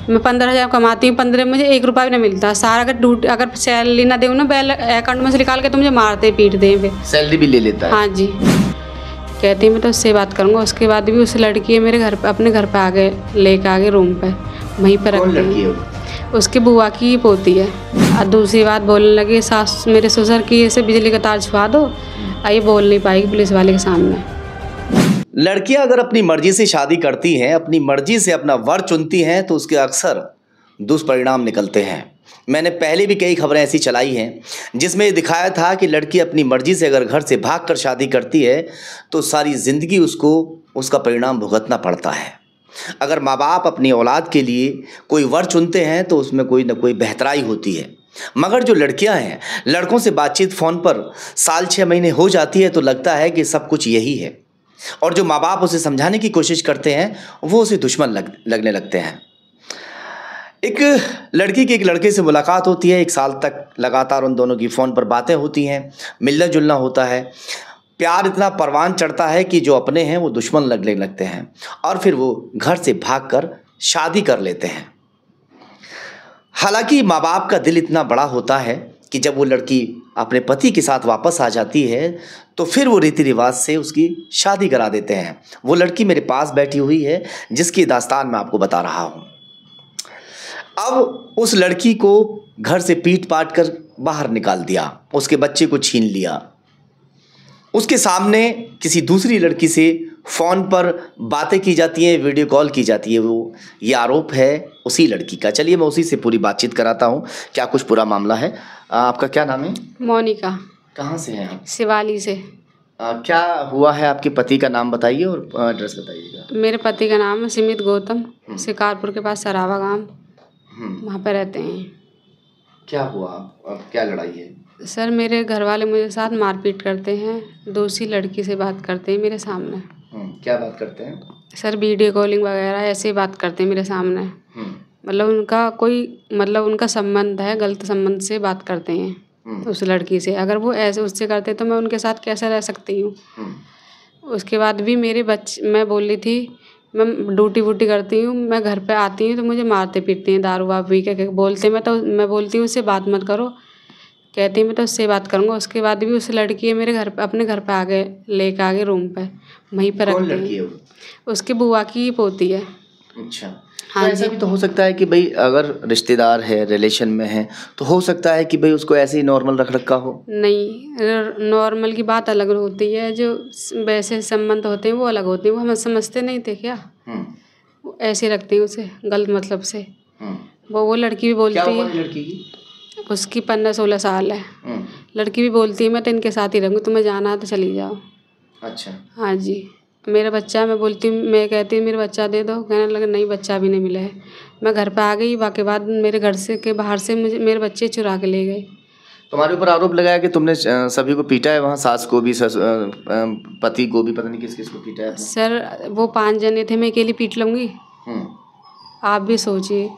मैं 15,000 कमाती हूँ, 15 मुझे 1 रुपया भी नहीं मिलता। सारा अगर सैलरी ना दूँ ना बैल अकाउंट में से निकाल के तो मुझे मारते पीटते हैं। फिर सैलरी भी ले लेता है? हाँ जी। कहती मैं तो उससे बात करूँगा। उसके बाद भी उस लड़की मेरे घर पे, अपने घर पे आ गए, लेके आ गए रूम पे, वहीं पर रख दी। उसकी बुआ की पोती है। और दूसरी बात बोलने लगी सास मेरे ससुर की ऐसे बिजली का तार छुपा दो। ये बोल नहीं पाएगी पुलिस वाले के सामने। लड़कियां अगर अपनी मर्जी से शादी करती हैं, अपनी मर्जी से अपना वर चुनती हैं, तो उसके अक्सर दुष्परिणाम निकलते हैं। मैंने पहले भी कई खबरें ऐसी चलाई हैं जिसमें दिखाया था कि लड़की अपनी मर्जी से अगर घर से भागकर शादी करती है तो सारी ज़िंदगी उसको उसका परिणाम भुगतना पड़ता है। अगर माँ बाप अपनी औलाद के लिए कोई वर चुनते हैं तो उसमें कोई ना कोई बेहतराई होती है, मगर जो लड़कियां हैं, लड़कों से बातचीत फ़ोन पर साल 6 महीने हो जाती है तो लगता है कि सब कुछ यही है, और जो माँ बाप उसे समझाने की कोशिश करते हैं वो उसे दुश्मन लगने लगते हैं। एक लड़की की एक लड़के से मुलाकात होती है, 1 साल तक लगातार उन दोनों की फ़ोन पर बातें होती हैं, मिलना जुलना होता है, प्यार इतना परवान चढ़ता है कि जो अपने हैं वो दुश्मन लगने लगते हैं, और फिर वो घर से भागकर शादी कर लेते हैं। हालांकि माँ बाप का दिल इतना बड़ा होता है कि जब वो लड़की अपने पति के साथ वापस आ जाती है तो फिर वो रीति रिवाज से उसकी शादी करा देते हैं। वो लड़की मेरे पास बैठी हुई है जिसकी दास्तान मैं आपको बता रहा हूँ। अब उस लड़की को घर से पीट पाट कर बाहर निकाल दिया, उसके बच्चे को छीन लिया, उसके सामने किसी दूसरी लड़की से फ़ोन पर बातें की जाती हैं, वीडियो कॉल की जाती है। वो ये आरोप है उसी लड़की का। चलिए मैं उसी से पूरी बातचीत कराता हूँ क्या कुछ पूरा मामला है। आपका क्या नाम है? मोनिका। कहाँ से हैं आप? शिवाली से। क्या हुआ है? आपके पति का नाम बताइए और एड्रेस बताइएगा। मेरे पति का नाम है सुमित गौतम, शिकारपुर के पास सरावा गांव, वहाँ पर रहते हैं। क्या हुआ? अब क्या लड़ाई है? सर मेरे घर वाले मुझे साथ मारपीट करते हैं, दूसरी लड़की से बात करते हैं मेरे सामने। क्या बात करते हैं? सर वीडियो कॉलिंग वगैरह ऐसे बात करते हैं मेरे सामने। मतलब उनका कोई उनका संबंध है, गलत संबंध से बात करते हैं उस लड़की से। अगर वो ऐसे उससे करते तो मैं उनके साथ कैसे रह सकती हूँ। उसके बाद भी मेरे बच्चे, मैं बोल रही थी मैं ड्यूटी वूटी करती हूँ, मैं घर पे आती हूँ तो मुझे मारते पीटते हैं, दारू वारू पी के बोलते। मैं बोलती हूँ उससे बात मत करो, कहती मैं तो उससे बात करूँगा। उसके बाद भी उस लड़की मेरे घर पे, अपने घर पे आ गए, लेके आ गए रूम पे, वहीं पर रख दी। उसकी बुआ की पोती है। अच्छा। हाँ तो ऐसा भी तो हो सकता है कि भाई अगर रिश्तेदार है, रिलेशन में है, तो हो सकता है कि भाई उसको ऐसे ही नॉर्मल रख रखा हो। नहीं, नॉर्मल की बात अलग होती है, जो वैसे संबंध होते हैं वो अलग होते हैं। वो हम समझते नहीं थे क्या? वो ऐसे रखते हैं उसे गलत मतलब से। वो लड़की भी बोलती है, लड़की की उसकी 15-16 साल है। लड़की भी बोलती है मैं तो इनके साथ ही रहूँगी, तुम्हें जाना है तो चली जाओ। अच्छा। हाँ जी। मेरा बच्चा, मैं बोलती हूँ, मैं कहती हूँ मेरा बच्चा दे दो, कहने लगे नहीं बच्चा भी नहीं मिला है। मैं घर पे आ गई, वाके बाद मेरे घर से के बाहर से मुझे मेरे बच्चे चुरा के ले गए। तुम्हारे ऊपर आरोप लगाया कि तुमने सभी को पीटा है, वहाँ सास को भी, पति को भी, पता नहीं किस किस को पीटा है। सर वो 5 जने थे, मैं अकेली पीट लूँगी? आप भी सोचिए,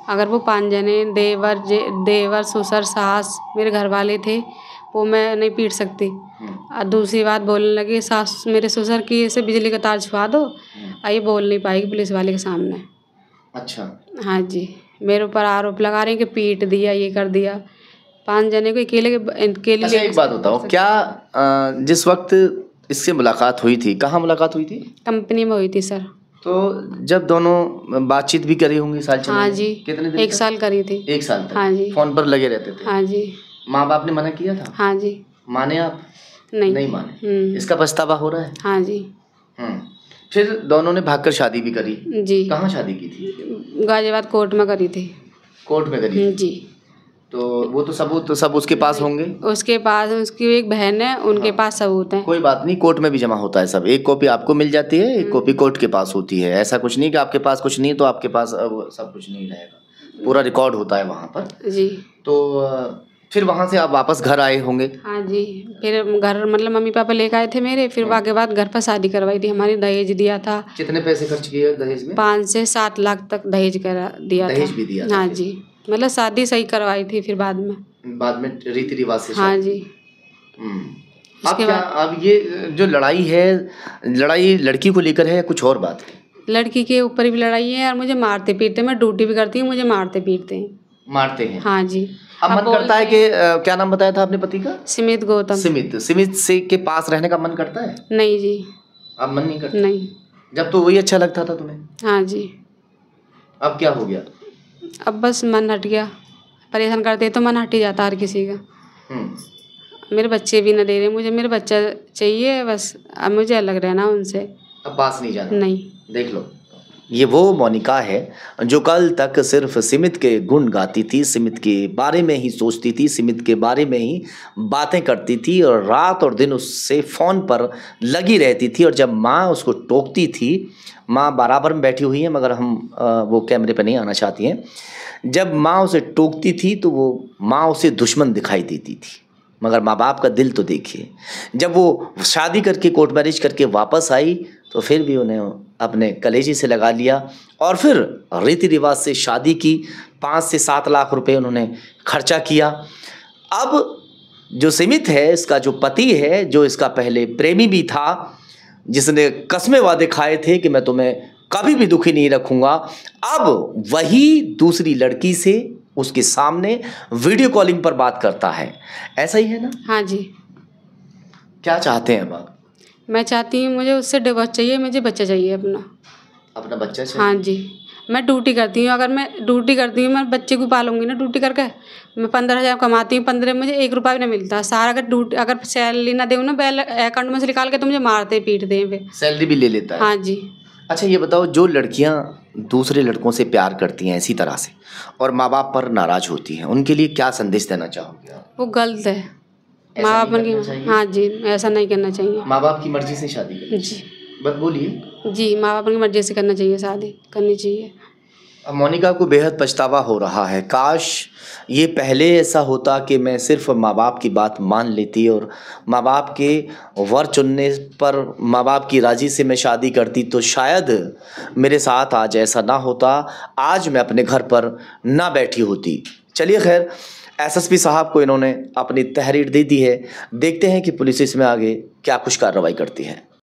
अगर वो 5 जने देवर ससुर सास मेरे घर वाले थे, वो मैं नहीं पीट सकती। और दूसरी बात बोलने लगी सास मेरे ससुर की ऐसे बिजली का तार छुपा दो। ये बोल नहीं पाएगी पुलिस वाले के सामने। अच्छा। हाँ जी, मेरे ऊपर आरोप लगा रहे हैं कि पीट दिया, ये कर दिया। 5 जने को अकेले। अच्छा एक बात बताओ, क्या जिस वक्त इससे मुलाकात हुई थी, कहाँ मुलाकात हुई थी? कंपनी में हुई थी सर। तो जब दोनों बातचीत भी करी होंगी साल 6 महीने? हाँ जी। कितने दिन? 1 साल करी थी। 1 साल तक? हाँ जी। फोन पर लगे रहते थे? हाँ जी। माँ बाप ने मना किया था? हाँ जी। माने आप? नहीं माने। इसका पछतावा हो रहा है? हाँ जी। फिर दोनों ने भागकर शादी भी करी जी। कहाँ शादी की थी? गाजियाबाद कोर्ट में करी थी। कोर्ट में करी जी। तो वो तो सबूत तो सब उसके पास होंगे? उसके पास, उसकी एक बहन है, उनके पास सबूत है। कोई बात नहीं, कोर्ट में भी जमा होता है सब। एक कॉपी आपको मिल जाती है, एक कॉपी कोर्ट के पास होती है। ऐसा कुछ नहीं कि आपके पास कुछ नहीं तो आपके पास सब कुछ नहीं रहेगा, पूरा रिकॉर्ड होता है वहाँ पर। जी। तो फिर वहाँ से आप वापस घर आए होंगे? हाँ जी। फिर घर मम्मी पापा लेकर आए थे मेरे। फिर वाके बाद घर पर शादी करवाई थी हमारी, दहेज दिया था। कितने पैसे खर्च किए दहेज में? 5 से 7 लाख तक दहेज दिया था। दहेज भी दिया था? हाँ जी, शादी सही करवाई थी फिर बाद में रीति रिवाज से। हाँ जी। अब ये जो लड़ाई है, लड़ाई लड़की को लेकर है या कुछ और बात है? लड़की के ऊपर भी लड़ाई है और मुझे मारते पीटते, मैं ड्यूटी भी करती हूँ, मुझे मारते पीटते हैं। मारते हैं? हाँ जी। अब मन करता है कि क्या नाम बताया था आपने पति का? सिमित गौतम। सिमित से के पास रहने का मन करता है? नहीं जी। अब मन नहीं करता? नहीं। जब तो वही अच्छा लगता था तुम्हें? हाँ जी। अब क्या हो गया? अब बस मन हट गया, परेशान करते तो मन हट ही जाता हर किसी का। मेरे बच्चे भी न दे रहे मुझे, मेरे बच्चा चाहिए बस, अब मुझे अलग रहना उनसे। अब पास नहीं जाना? नहीं। देख लो, ये वो मोनिका है जो कल तक सिर्फ सिमित के गुण गाती थी, सिमित के बारे में ही सोचती थी, सिमित के बारे में ही बातें करती थी और रात और दिन उससे फ़ोन पर लगी रहती थी। और जब माँ उसको टोकती थी, माँ बराबर में बैठी हुई है मगर हम वो कैमरे पर नहीं आना चाहती हैं, जब माँ उसे टोकती थी तो वो माँ उसे दुश्मन दिखाई देती थी। मगर माँ बाप का दिल तो देखिए, जब वो शादी करके कोर्ट मैरिज करके वापस आई तो फिर भी उन्हें अपने कलेजी से लगा लिया और फिर रीति रिवाज से शादी की। 5 से 7 लाख रुपए उन्होंने खर्चा किया। अब जो सिमित है, इसका जो पति है, जो इसका पहले प्रेमी भी था, जिसने कस्में वादे खाए थे कि मैं तुम्हें कभी भी दुखी नहीं रखूंगा, अब वही दूसरी लड़की से उसके सामने वीडियो कॉलिंग पर बात करता है। ऐसा ही है ना? हाँ जी। क्या चाहते हैं आप? मैं चाहती हूँ मुझे उससे डिवोर्स चाहिए, मुझे बच्चा चाहिए अपना बच्चा चाहिए। हाँ जी। मैं ड्यूटी करती हूँ, अगर मैं ड्यूटी करती हूँ मैं बच्चे को पालूंगी ना ड्यूटी करके। मैं 15,000 कमाती हूँ, 15 मुझे 1 रुपया भी नहीं मिलता। सारा अगर सैलरी ना दूँ ना अकाउंट में से निकाल के तो मुझे मारते पीटते हैं फिर। सैलरी भी ले लेता है? हाँ जी। अच्छा ये बताओ, जो लड़कियां दूसरे लड़कों से प्यार करती हैं इसी तरह से और माँ बाप पर नाराज होती हैं, उनके लिए क्या संदेश देना चाहोगे? वो गलत है। माँ बाप की, हाँ जी, ऐसा नहीं करना चाहिए। माँ बाप की मर्जी से शादी करनी जी। बस बोलिए। जी, माँ बाप की मर्जी से करना चाहिए, शादी करनी चाहिए। अब मोनिका को बेहद पछतावा हो रहा है। काश ये पहले ऐसा होता कि मैं सिर्फ माँ बाप की बात मान लेती और माँ बाप के वर चुनने पर माँ बाप की राज़ी से मैं शादी करती तो शायद मेरे साथ आज ऐसा ना होता, आज मैं अपने घर पर ना बैठी होती। चलिए खैर, एसएसपी साहब को इन्होंने अपनी तहरीर दे दी है। देखते हैं कि पुलिस इसमें आगे क्या कुछ कार्रवाई करती है।